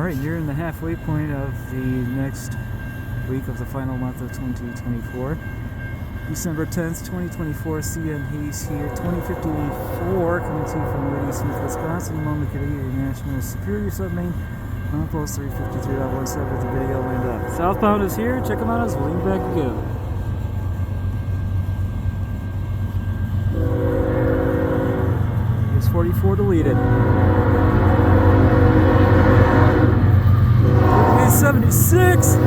Alright, you're in the halfway point of the next week of the final month of 2024. December 10th, 2024, CN Hayes here, 2054, coming to you from Ladysmith, Wisconsin, along the Canadian National Superior Submarine, on post 353.17 with the video lined up. Southbound is here, check them out as we lean back we go. It's 44 deleted. 76.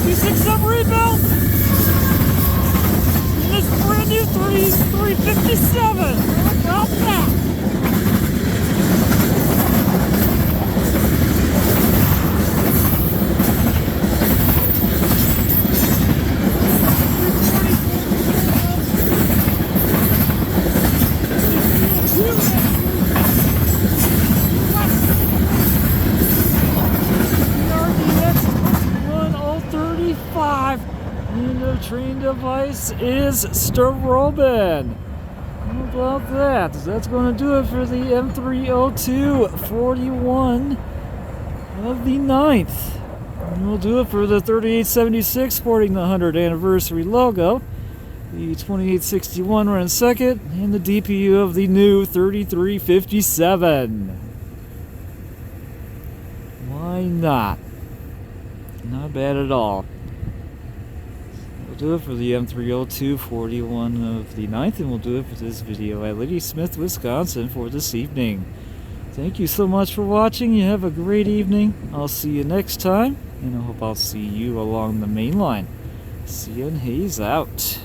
GECX submarine belt. And this brand new 357. Look out that. And the train device is strobing. How about that? That's going to do it for the M302 41 of the 9th. And we'll do it for the 3876 sporting the 100th anniversary logo. The 2861 runs second, and the DPU of the new 3357. Why not? Not bad at all. We'll do it for the M302 41 of the 9th, and we'll do it for this video at Ladysmith, Wisconsin for this evening. Thank you so much for watching. You have a great evening. I'll see you next time, and I hope I'll see you along the main line. CN Hayes out.